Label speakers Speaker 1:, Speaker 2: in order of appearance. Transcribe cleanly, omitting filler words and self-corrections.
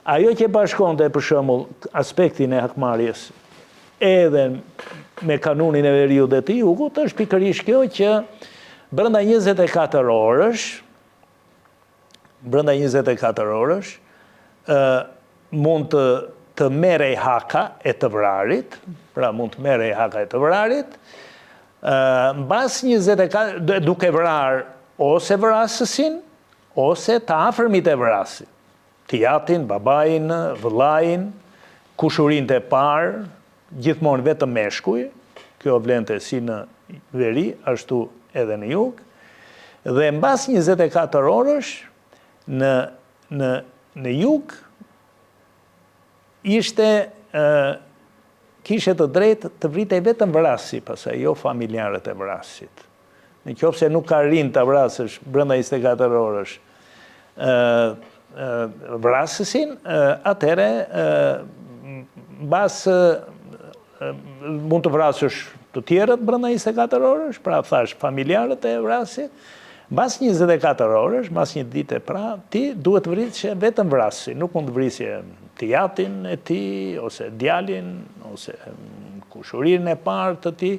Speaker 1: Ajo që bashkonte për shembull aspektin e hakmarrjes edhe me kanunin e Veriut dhe të Jugut është pikërisht kjo që brenda 24 orësh mund të merrej haka e të vrarit, pra mund të merrej haka e të vrarit, mbas 24 duke vrarë ose vrasësin ose të afërmit e vrasit. Tijatin, babain, vëllain, kushurinë e parë, gjithmonë vetëm meshkuj, kjo vlente si në Veri, ashtu edhe në Jug, dhe mbas 24 orësh në Jug kishte të drejtë të vritej vetëm vrasi, pastaj jo familjarët e vrasit. Në qoftë se nuk ka rinë të vrasësh brenda 24 orësh vrasësin, atëre mbas mund të vrasësh të tjerët brenda 24 orësh, pra thash familjarët e vrasit, mbas 24 orësh, mbas një dite pra, ti duhet të vrisje vetëm vrasi, nuk mund të vrisje tijatin e ti, ose djalin, ose kushurinë e parë të ti,